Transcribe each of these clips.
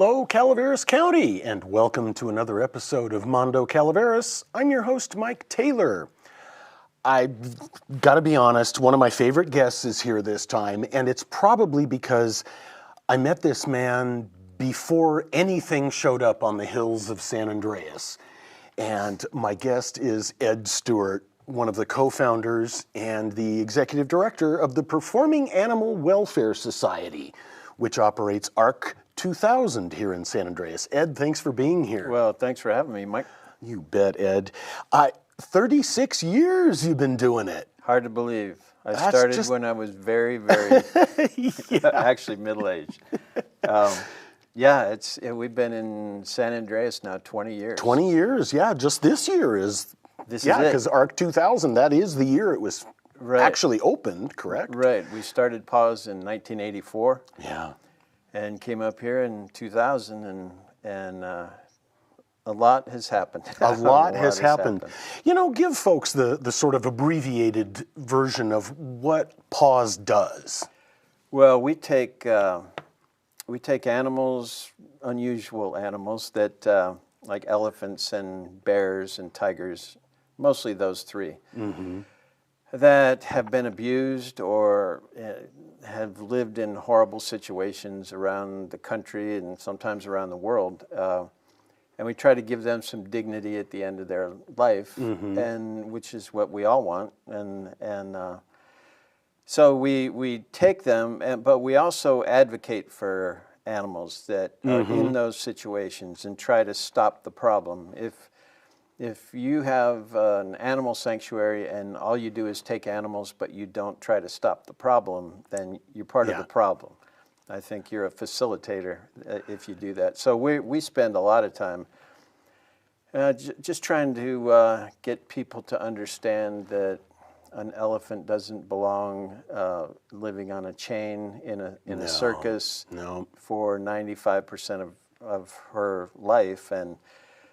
Hello, Calaveras County, and welcome to another episode of Mondo Calaveras. I'm your host, Mike Taylor. I've got to be honest, one of my favorite guests is here this time, and it's probably because I met this man before anything showed up on the hills of San Andreas. And my guest is Ed Stewart, one of the co-founders and the executive director of the Performing Animal Welfare Society, which operates ARC 2000 here in San Andreas. Ed, thanks for being here. Well, thanks for having me, Mike. You bet, Ed. 36 years you've been doing it. Hard to believe. I started when I was very actually middle-aged. We've been in San Andreas now 20 years. 20 years, yeah. Just this year is it. Because ARC 2000, that is the year it was actually opened, correct? Right. We started PAWS in 1984. Yeah. And came up here in 2000, and a lot has happened. A lot has happened. You know, give folks the sort of abbreviated version of what PAWS does. Well, we take animals, unusual animals that like elephants and bears and tigers, mostly those three, that have been abused or have lived in horrible situations around the country and sometimes around the world. And we try to give them some dignity at the end of their life, and which is what we all want. So we take them, but we also advocate for animals that are in those situations and try to stop the problem. If you have an animal sanctuary and all you do is take animals but you don't try to stop the problem, then you're part of the problem. I think you're a facilitator if you do that. So we spend a lot of time just trying to get people to understand that an elephant doesn't belong living on a chain in a circus for 95% of her life. And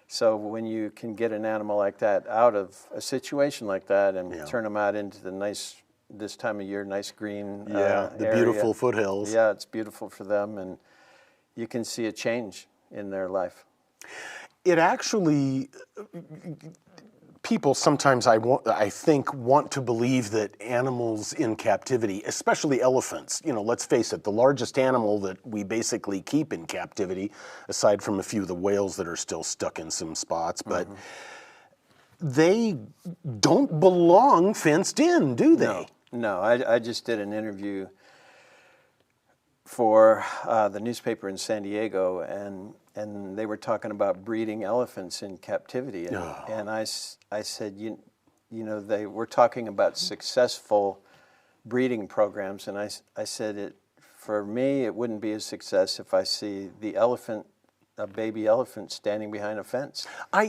so when you can get an animal like that out of a situation like that and turn them out into the nice, this time of year, nice green the area, beautiful foothills. Yeah, it's beautiful for them, and you can see a change in their life. It actually, people sometimes I think want to believe that animals in captivity, especially elephants, you know, let's face it, the largest animal that we basically keep in captivity, aside from a few of the whales that are still stuck in some spots, but they don't belong fenced in, do they? No, I just did an interview for the newspaper in San Diego, and they were talking about breeding elephants in captivity, and I said, you know, they were talking about successful breeding programs, and I said, for me, it wouldn't be a success if I see a baby elephant standing behind a fence.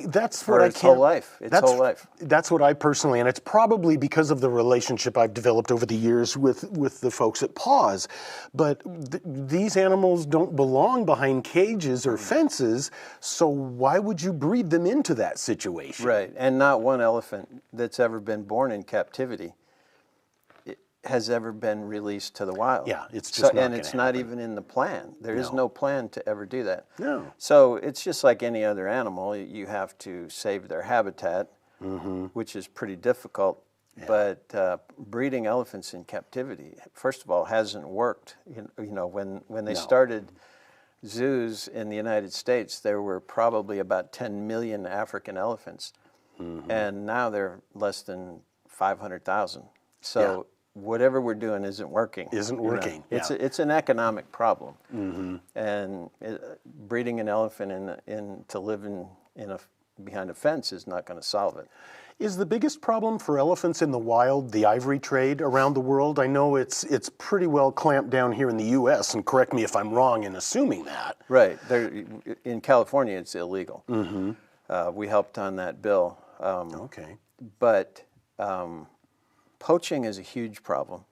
That's what its whole life. Its whole life. That's what I personally, and it's probably because of the relationship I've developed over the years with the folks at PAWS. But these animals don't belong behind cages or fences, so why would you breed them into that situation? Right, and not one elephant that's ever been born in captivity has ever been released to the wild. Yeah, it's just and it's not even in the plan. There is no plan to ever do that. No. So it's just like any other animal. You have to save their habitat, which is pretty difficult. Yeah. But breeding elephants in captivity, first of all, hasn't worked. You know, when they started zoos in the United States, there were probably about 10 million African elephants, and now they're less than 500,000. So whatever we're doing isn't working. It's an economic problem, and breeding an elephant to live behind a fence is not going to solve it. Is the biggest problem for elephants in the wild the ivory trade around the world? I know it's pretty well clamped down here in the U.S., and correct me if I'm wrong in assuming that. Right. In California, it's illegal. We helped on that bill. But poaching is a huge problem.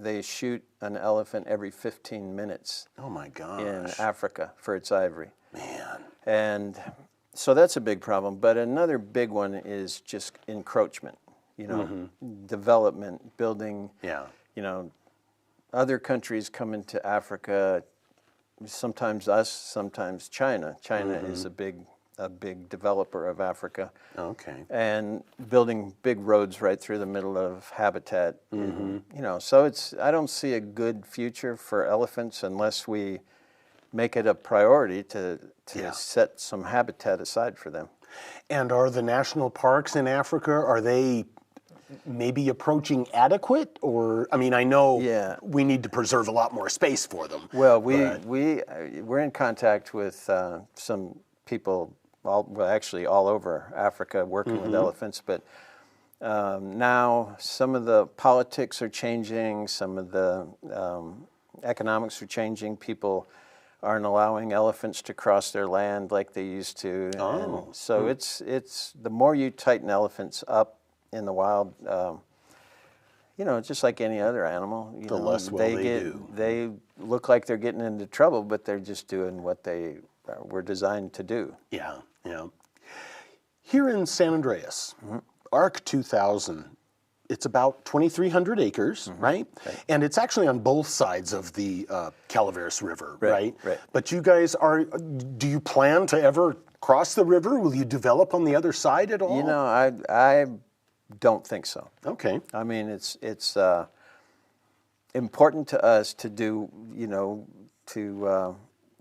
They shoot an elephant every 15 minutes. Oh my gosh. In Africa for its ivory. Man. And so that's a big problem. But another big one is just encroachment. You know, development, building. Yeah. You know, other countries come into Africa sometimes us, sometimes China. China is a big developer of Africa. Okay. And building big roads right through the middle of habitat. You know, so I don't see a good future for elephants unless we make it a priority to set some habitat aside for them. And are the national parks in Africa, are they maybe approaching adequate? Or, I mean, I know we need to preserve a lot more space for them. Well, we're in contact with some people, actually all over Africa, working with elephants, but now some of the politics are changing, some of the economics are changing. People aren't allowing elephants to cross their land like they used to. Oh. And so it's the more you tighten elephants up in the wild, you know, just like any other animal, The less well they do. They look like they're getting into trouble, but they're just doing what they were designed to do. Yeah, yeah. Here in San Andreas, ARC 2000, it's about 2,300 acres, right? And it's actually on both sides of the Calaveras River, right? But you guys do you plan to ever cross the river? Will you develop on the other side at all? You know, I don't think so. Okay. I mean, it's important to us to do, you know, to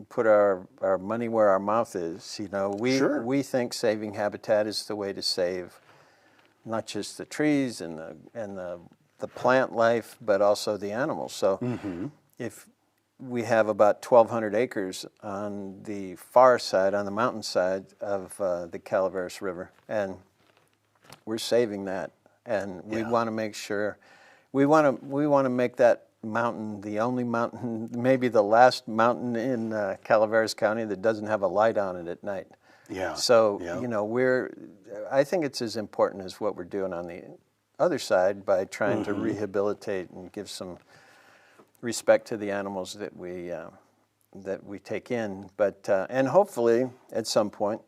put our money where our mouth is. You know, we think saving habitat is the way to save not just the trees and the plant life, but also the animals. So if we have about 1,200 acres on the far side, on the mountain side of the Calaveras River, and we're saving that, and we want to make sure we want to make that mountain the only mountain, maybe the last mountain in Calaveras County that doesn't have a light on it at night. Yeah. So you know, I think it's as important as what we're doing on the other side by trying to rehabilitate and give some respect to the animals that we take in. But and hopefully at some point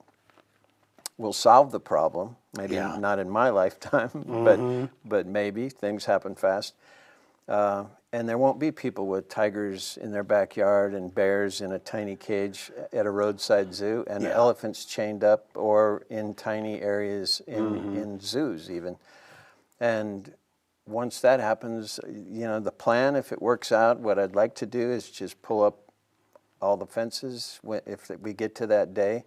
we'll solve the problem. Maybe not in my lifetime, but maybe things happen fast. And there won't be people with tigers in their backyard and bears in a tiny cage at a roadside zoo and elephants chained up or in tiny areas in zoos even. And once that happens, you know, the plan, if it works out, what I'd like to do is just pull up all the fences if we get to that day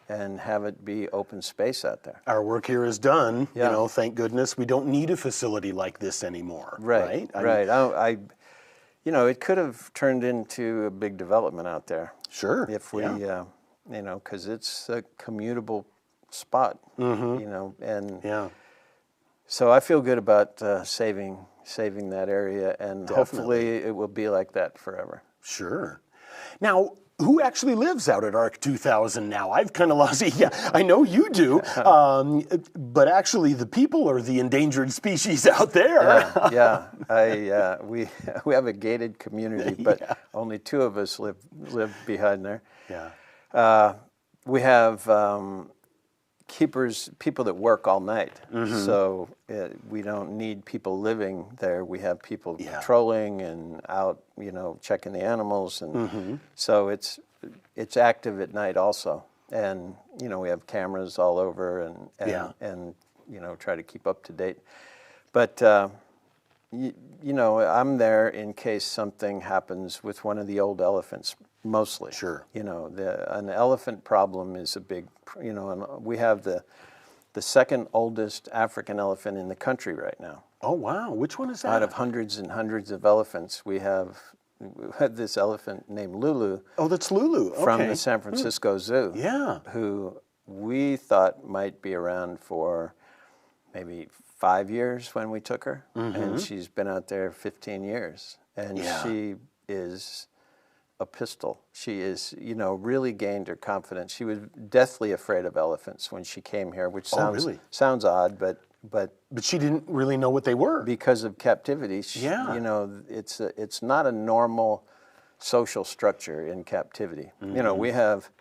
and have it be open space out there. Our work here is done. You know, thank goodness we don't need a facility like this anymore. Right. I you know, it could have turned into a big development out there. Sure. If we, you know, because it's a commutable spot. You know, and so I feel good about saving that area, and hopefully it will be like that forever. Sure. Now, who actually lives out at ARC 2000 now? I've kind of lost it. Yeah, I know you do, but actually the people are the endangered species out there. We have a gated community, but only 2 of us live behind there. We have keepers, people that work all night, so we don't need people living there. We have people patrolling and out, you know, checking the animals, and so it's active at night also. And you know, we have cameras all over, and you know, try to keep up to date. But you know, I'm there in case something happens with one of the old elephants. Mostly, you know, an elephant problem is a big, you know, and we have the second oldest African elephant in the country right now. Oh wow, which one is that? Out of hundreds and hundreds of elephants, we have this elephant named Lulu. Oh, that's Lulu. Okay. From the San Francisco Zoo. Yeah. Who we thought might be around for maybe 5 years when we took her, and she's been out there 15 years, and she is a pistol. She is, you know, really gained her confidence. She was deathly afraid of elephants when she came here, which sounds odd, but she didn't really know what they were because of captivity. You know, it's not a normal social structure in captivity. You know, we have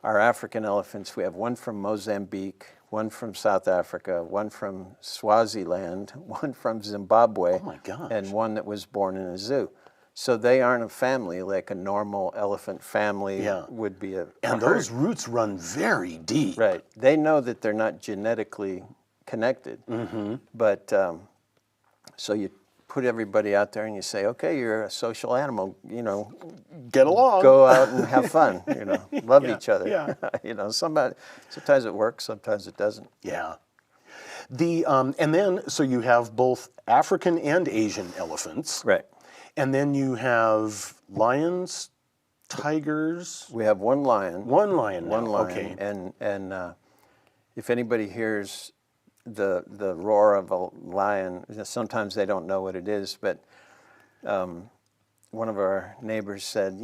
our African elephants. We have one from Mozambique, one from South Africa, one from Swaziland, one from Zimbabwe, and one that was born in a zoo. So they aren't a family like a normal elephant family would be a And those roots run very deep. Right. They know that they're not genetically connected. But so you put everybody out there and you say, okay, you're a social animal, Get along. go out and have fun, love each other. Yeah. Sometimes it works, sometimes it doesn't. Yeah. And then, so you have both African and Asian elephants. Right. And then you have lions, tigers. We have one lion. One lion now. One lion. Okay. And if anybody hears the roar of a lion, sometimes they don't know what it is, but one of our neighbors said,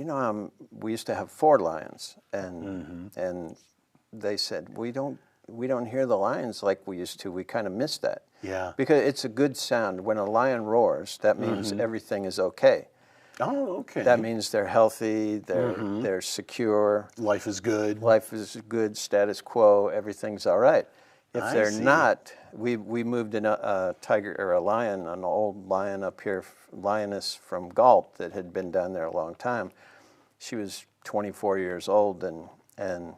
we used to have 4 lions, and they said, we don't hear the lions like we used to. We kind of miss that. Yeah. Because it's a good sound. When a lion roars, that means everything is okay. Oh, okay. That means they're healthy, they're secure. Life is good. Life is good, status quo, everything's all right. If I they're see. not, we moved in a tiger or a lion, an old lion up here, lioness from Galt that had been down there a long time. She was 24 years old, and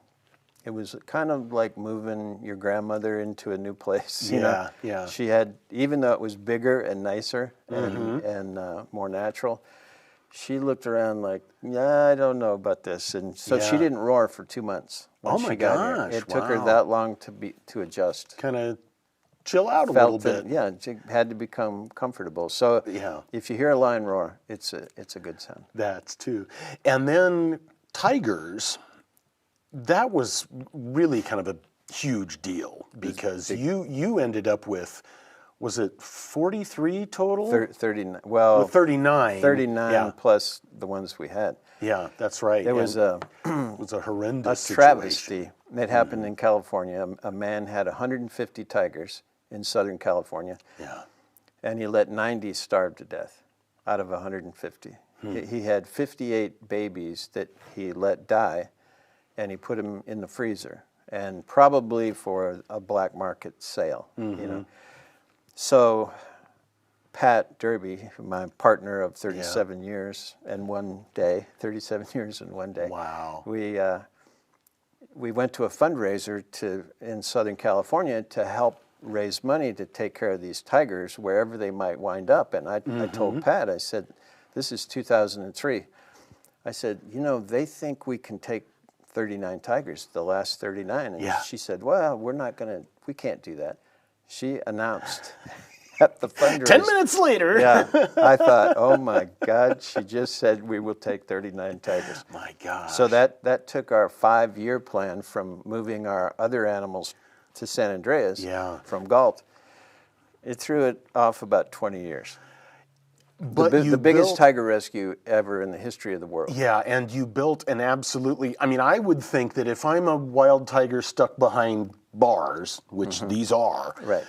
it was kind of like moving your grandmother into a new place. Yeah. She had, even though it was bigger and nicer and more natural, she looked around like, I don't know about this. And so she didn't roar for 2 months when she got here. It took her that long to adjust. Kind of chill out a little bit. She had to become comfortable. So if you hear a lion roar, it's a good sound. That's too. And then tigers, that was really kind of a huge deal because you ended up with, was it 43 total? 39. Well, 39. 39 plus the ones we had. Yeah, that's right. It was a horrendous situation. travesty. It happened in California. A man had 150 tigers in Southern California. Yeah. And he let 90 starve to death out of 150. He had 58 babies that he let die, and he put them in the freezer, and probably for a black market sale, So Pat Derby, my partner of 37 years and 1 day, 37 years and 1 day. Wow. We went to a fundraiser in Southern California to help raise money to take care of these tigers wherever they might wind up. And I told Pat, I said, this is 2003. I said, they think we can take 39 tigers, the last 39. And she said, well, we can't do that. She announced at the fundraiser. 10 minutes later. Yeah. I thought, oh my God, she just said we will take 39 tigers. My gosh. So that took our 5-year plan from moving our other animals to San Andreas from Galt. It threw it off about 20 years. But the biggest tiger rescue ever in the history of the world. Yeah, and you built an absolutely, I would think that if I'm a wild tiger stuck behind bars, which these are, right,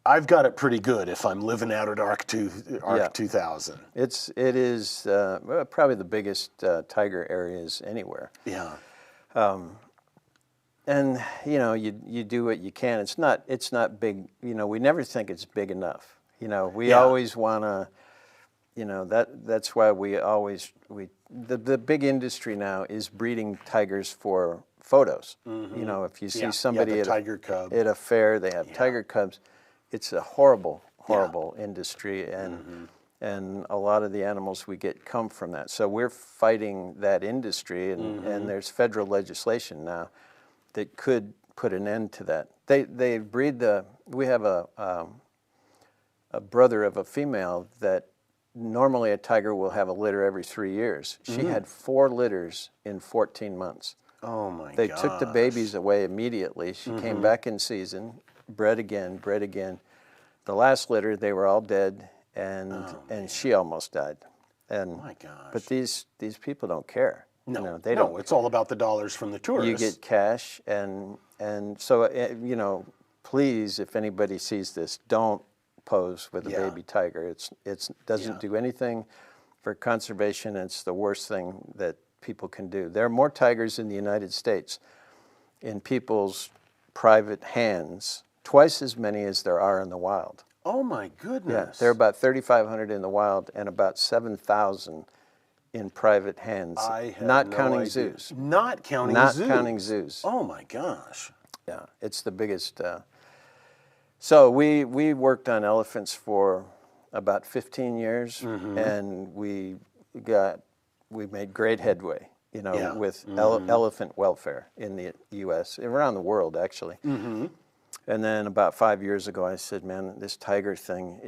I've got it pretty good if I'm living out at Arc 2000. It is probably the biggest tiger areas anywhere. Yeah. And you do what you can. It's not big. We never think it's big enough. We always want to. That's why the big industry now is breeding tigers for photos. If you see somebody at a fair, they have tiger cubs. It's a horrible industry, and a lot of the animals we get come from that. So we're fighting that industry, and there's federal legislation now that could put an end to that. They breed we have a brother of a female that normally a tiger will have a litter every 3 years. She had 4 litters in 14 months. Oh my God. They took the babies away immediately. She came back in season, bred again. The last litter, they were all dead, and she almost died. And my gosh. But these people don't care. No, they don't. It's all about the dollars from the tourists. You get cash, and so please, if anybody sees this, don't pose with a baby tiger. It doesn't do anything for conservation. It's the worst thing that people can do. There are more tigers in the United States in people's private hands, twice as many as there are in the wild. Oh my Yeah, goodness. there are about 3,500 in the wild and about 7,000 in private hands, I had not no counting idea. zoos. Not counting Not zoos. counting zoos. Oh my gosh. Yeah, it's the biggest. So we worked on elephants for about 15 years, and we made great headway, Yeah. with elephant welfare in the U.S., around the world, actually. And then about 5 years ago, I said, man, this tiger thing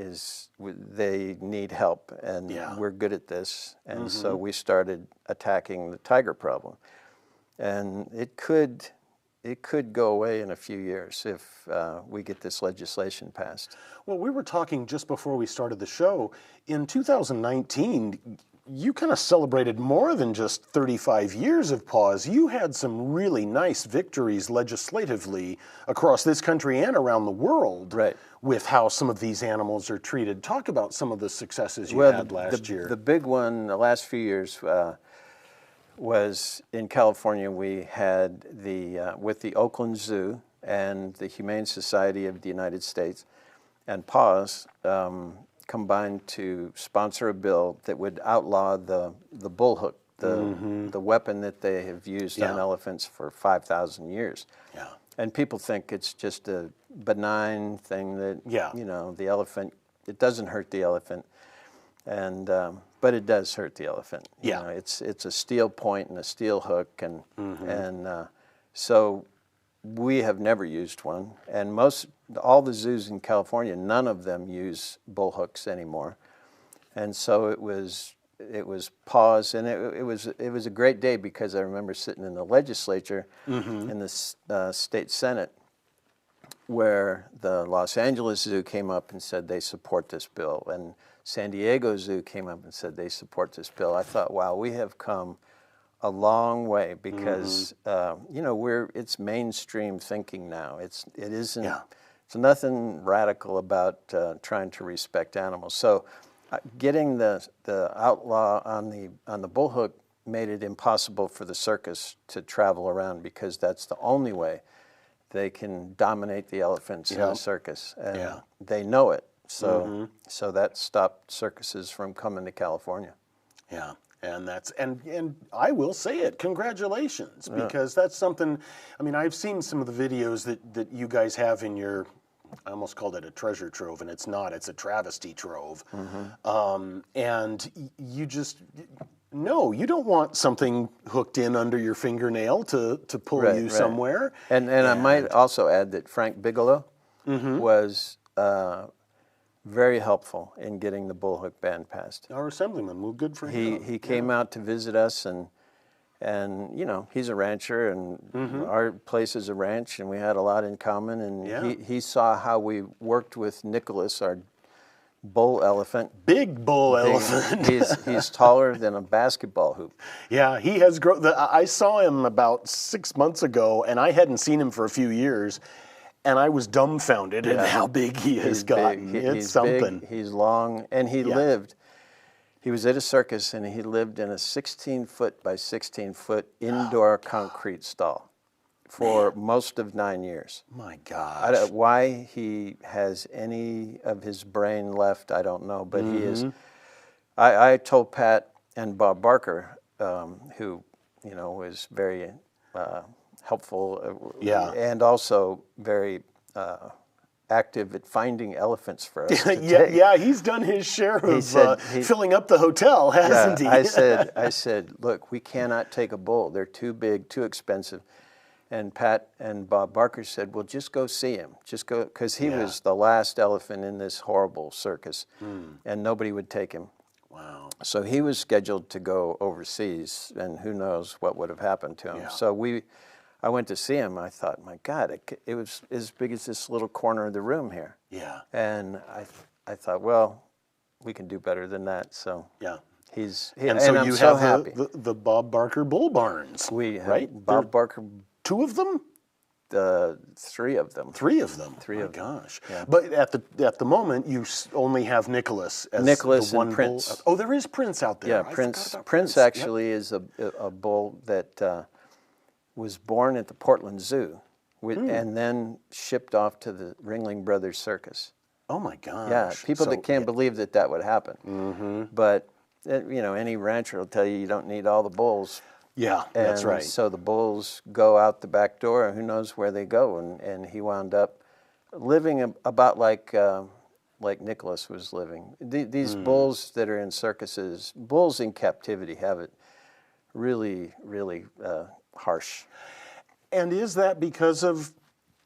they need help, and Yeah. we're good at this. And so we started attacking the tiger problem. And it could go away in a few years if we get this legislation passed. Well, we were talking just before we started the show. In 2019, you kind of celebrated more than just 35 years of PAWS. You had some really nice victories legislatively across this country and around the world, Right, with how some of these animals are treated. Talk about some of the successes you had last year. The big one the last few years was in California. We had with the Oakland Zoo and the Humane Society of the United States and PAWS combined to sponsor a bill that would outlaw the bullhook, the weapon that they have used on elephants for 5,000 years. Yeah. And people think it's just a benign thing that, the elephant, it doesn't hurt the elephant. And but it does hurt the elephant. Yeah. It's a steel point and a steel hook, and so we have never used one. And all the zoos in California, none of them use bull hooks anymore. And so it was PAWS, and it was a great day, because I remember sitting in the legislature in the state senate, where the Los Angeles Zoo came up and said they support this bill, and San Diego Zoo came up and said they support this bill. I thought, wow, we have come a long way, because it's mainstream thinking now. It isn't. It's nothing radical about trying to respect animals. So getting the outlaw on the bullhook made it impossible for the circus to travel around, because that's the only way they can dominate the elephants in the circus, and they know it. So so that stopped circuses from coming to California. Yeah, and and I will say it, congratulations, because that's something. I mean, I've seen some of the videos that you guys have in your. I almost called it a treasure trove, and it's not. It's a travesty trove. And you just. No, you don't want something hooked in under your fingernail to pull you somewhere. And I might also add that Frank Bigelow was very helpful in getting the bullhook ban passed. Our assemblyman, well, good for him. He came out to visit us, and he's a rancher, and our place is a ranch, and we had a lot in common. And he saw how we worked with Nicholas, our bull elephant. Big bull elephant. He's taller than a basketball hoop. Yeah, he has grown. I saw him about 6 months ago, and I hadn't seen him for a few years, and I was dumbfounded at how big he has gotten. It's something. Big, he's long, and he was at a circus, and he lived in a 16-foot by 16-foot indoor concrete stall for most of 9 years. My gosh. Why he has any of his brain left, I don't know, but he is. I told Pat and Bob Barker, who, was very helpful, and also very active at finding elephants for us. He's done his share of filling up the hotel, hasn't he? I said, look, we cannot take a bull. They're too big, too expensive. And Pat and Bob Barker said, well, just go see him. Just go, because he was the last elephant in this horrible circus, and nobody would take him. Wow. So he was scheduled to go overseas, and who knows what would have happened to him. Yeah. So I went to see him. I thought, my God, it was as big as this little corner of the room here. Yeah. And I thought, well, we can do better than that. So and I'm you so have happy. the Bob Barker bull barns. We have right? Bob Barker. 2 of them? 3 of them. 3 of them. Three of them. Gosh. Yeah. But at the moment, you only have Nicholas as the one and Prince. bull. Oh, there is Prince out there. Yeah, I Prince. forgot about Prince actually is a bull that was born at the Portland Zoo, and then shipped off to the Ringling Brothers Circus. Oh my gosh. Yeah, people So, that can't believe that that would happen. But any rancher will tell you you don't need all the bulls. yeah, that's And right. so the bulls go out the back door, and who knows where they go. And he wound up living about like Nicholas was living. These bulls that are in circuses, bulls in captivity, have it really, really harsh. And is that because of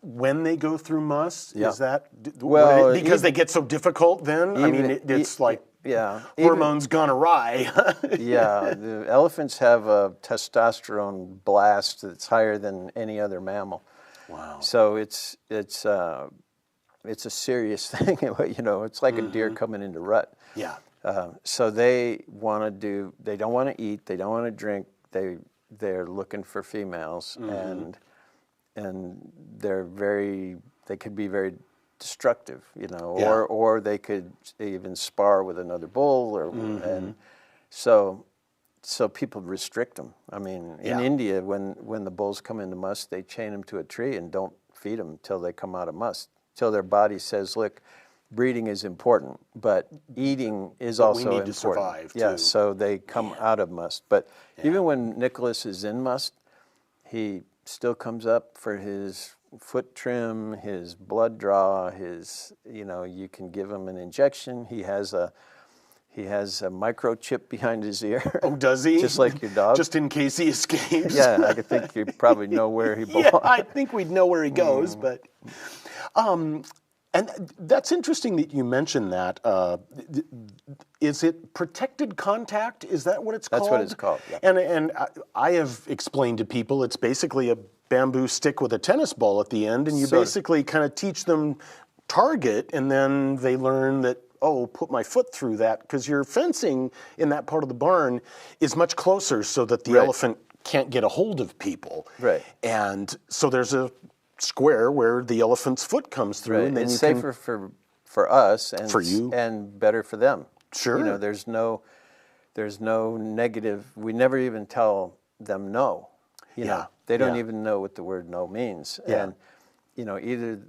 when they go through must? Yeah. Is that Well, because they get so difficult then? I mean, it's like yeah, hormones gone awry. yeah. The elephants have a testosterone blast that's higher than any other mammal. Wow. So it's a serious thing. It's like a deer coming into rut. Yeah. So they don't want to eat, they don't want to drink, they're looking for females, and they could be very destructive, or they could even spar with another bull, and so people restrict them. I mean, in India, when the bulls come into must, they chain them to a tree and don't feed them until they come out of must, till their body says, look, breeding is important, but eating is also we need important. to survive, yeah, too. so they come out of must. But even when Nicholas is in must, he still comes up for his foot trim, his blood draw, you can give him an injection. He has a microchip behind his ear. Oh, does he? Just like your dog. Just in case he escapes. Yeah, I think you probably know where he belongs. Yeah, I think we'd know where he goes, but and that's interesting that you mentioned that. Is it protected contact? Is that what it's called? That's what it's called, yeah. And I have explained to people it's basically a bamboo stick with a tennis ball at the end, and you basically kind of teach them target, and then they learn that, oh, put my foot through that, because your fencing in that part of the barn is much closer so that the elephant can't get a hold of people. Right. And so there's a square where the elephant's foot comes through, and then it's you safer for us and For you. and better for them. Sure. There's no negative. We never even tell them no. They don't even know what the word no means. Yeah. And either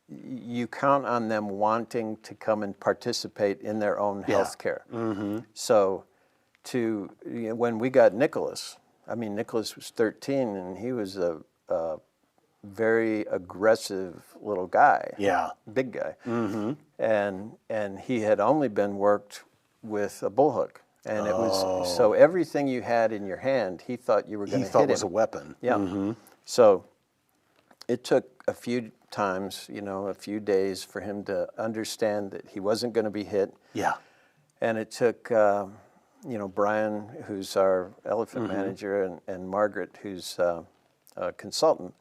you count on them wanting to come and participate in their own health care. So when we got Nicholas, Nicholas was 13, and he was a very aggressive little guy. Yeah. Big guy. And he had only been worked with a bullhook. And it was, so everything you had in your hand, he thought you were going to hit him. He thought was a weapon. Yeah. So it took a few times, a few days for him to understand that he wasn't going to be hit. Yeah. And it took, Brian, who's our elephant manager, and Margaret, who's a consultant.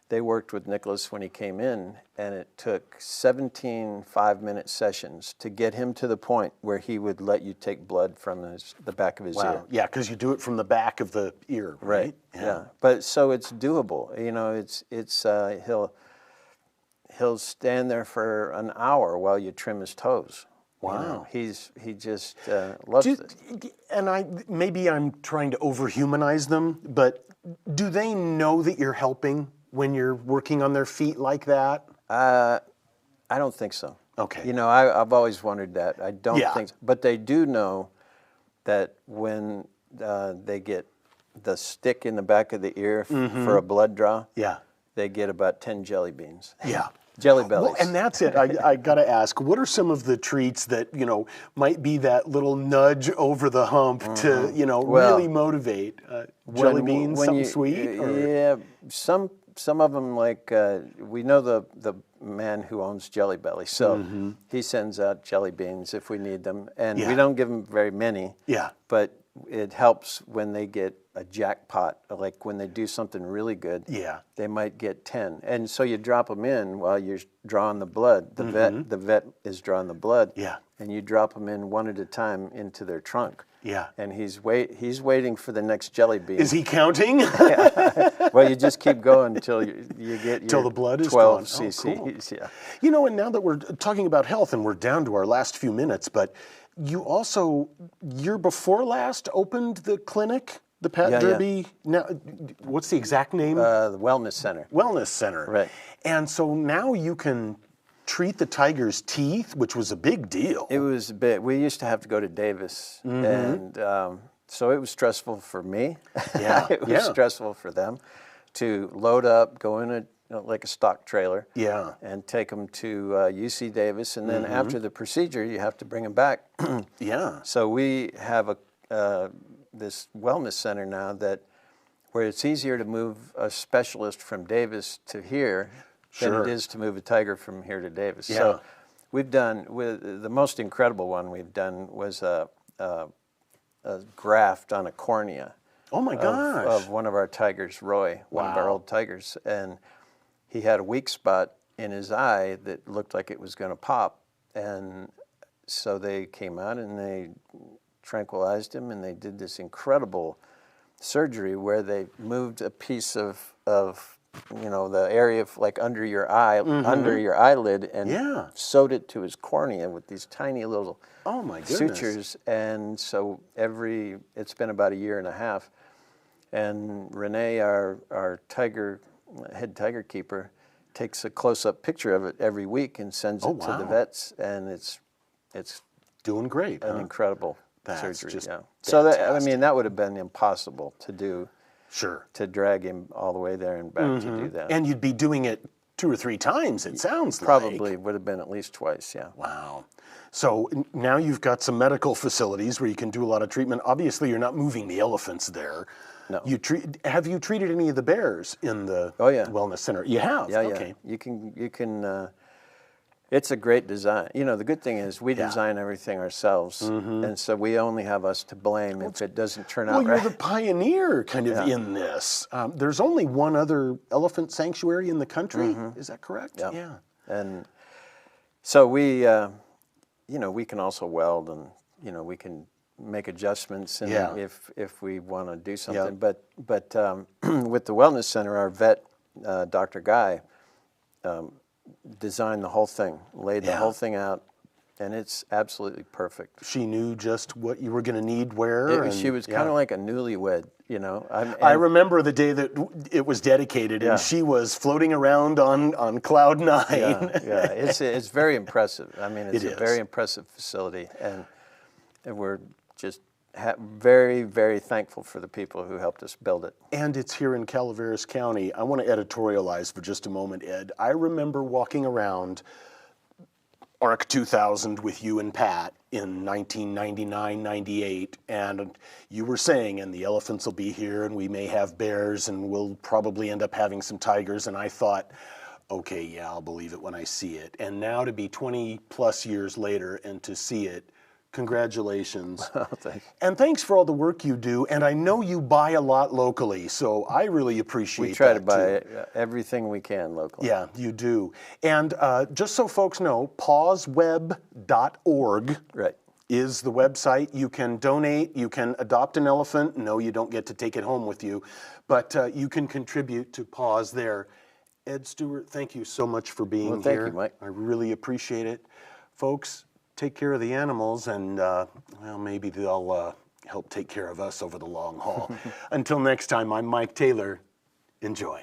They worked with Nicholas when he came in, and it took 17 5-minute sessions to get him to the point where he would let you take blood from the back of his ear. Yeah, because you do it from the back of the ear, right? Yeah. But so it's doable. He'll stand there for an hour while you trim his toes. Wow. He just loves it. And maybe I'm trying to overhumanize them, but do they know that you're helping when you're working on their feet like that? I don't think so. Okay. I've always wondered that. I don't think so. But they do know that when they get the stick in the back of the ear for a blood draw, they get about 10 jelly beans. Yeah. Jelly bellies. Well, and that's it. I got to ask, what are some of the treats that, might be that little nudge over the hump to, really motivate? Jelly beans, something sweet? Yeah, some of them, like, we know the man who owns Jelly Belly, so he sends out jelly beans if we need them. And we don't give them very many. Yeah. But it helps when they get a jackpot, like when they do something really good. Yeah. They might get 10. And so you drop them in while you're drawing the blood. The vet is drawing the blood. Yeah. And you drop them in one at a time into their trunk. Yeah. And he's waiting for the next jelly bean. Is he counting? Well, you just keep going until you get your the blood is 12 gone. cc's. Oh, cool. And now that we're talking about health and we're down to our last few minutes, but you also, year before last, opened the clinic, the Pat Derby. Now, what's the exact name? The Wellness Center. Wellness Center. Right. And so now you can treat the tiger's teeth, which was a big deal. It was a bit. We used to have to go to Davis, and so it was stressful for me. Yeah, It was stressful for them to load up, go in a like a stock trailer, and take them to UC Davis, and then after the procedure, you have to bring them back. So we have this wellness center now where it's easier to move a specialist from Davis to here than it is to move a tiger from here to Davis. So we've done, the most incredible one we've done was a graft on a cornea. Oh my gosh. Of one of our tigers, Roy, one of our old tigers. And he had a weak spot in his eye that looked like it was going to pop. And so they came out and they tranquilized him, and they did this incredible surgery where they moved a piece of the area of like under your eye, under your eyelid, and sewed it to his cornea with these tiny little sutures. And so it's been about a year and a half, and Renee, our head tiger keeper, takes a close-up picture of it every week and sends it to the vets, and it's doing great. An incredible surgery. Just so that would have been impossible to do. Sure. To drag him all the way there and back to do that. And you'd be doing it 2 or 3 times, it sounds like. Probably would have been at least twice, yeah. Wow. So now you've got some medical facilities where you can do a lot of treatment. Obviously, you're not moving the elephants there. No. Have you treated any of the bears in the wellness center? You have? Yeah, okay. You can it's a great design. The good thing is we design everything ourselves, and so we only have us to blame if it doesn't turn out right. Well, you're the pioneer kind of in this. There's only one other elephant sanctuary in the country. Is that correct? Yeah. And so we can also weld, and we can make adjustments if we want to do something. But with the wellness center, our vet, Dr. Guy, designed the whole thing, laid the whole thing out, and it's absolutely perfect. She knew just what you were going to need where. She was kind of like a newlywed, I remember the day that it was dedicated, and she was floating around on cloud 9. It's very impressive. I mean, it's a very impressive facility, and we're just very, very thankful for the people who helped us build it. And it's here in Calaveras County. I want to editorialize for just a moment, Ed. I remember walking around ARC 2000 with you and Pat in 1999, 98, and you were saying, and the elephants will be here, and we may have bears, and we'll probably end up having some tigers, and I thought, okay, yeah, I'll believe it when I see it. And now to be 20 plus years later and to see it, congratulations. Thanks. And thanks for all the work you do. And I know you buy a lot locally, so I really appreciate that. We try to buy everything we can locally. Yeah, you do. And just so folks know, pawsweb.org is the website. You can donate, you can adopt an elephant. No, you don't get to take it home with you, but you can contribute to PAWS there. Ed Stewart, thank you so much for being here. Thank you, Mike. I really appreciate it. Folks, take care of the animals, and maybe they'll help take care of us over the long haul. Until next time, I'm Mike Taylor. Enjoy.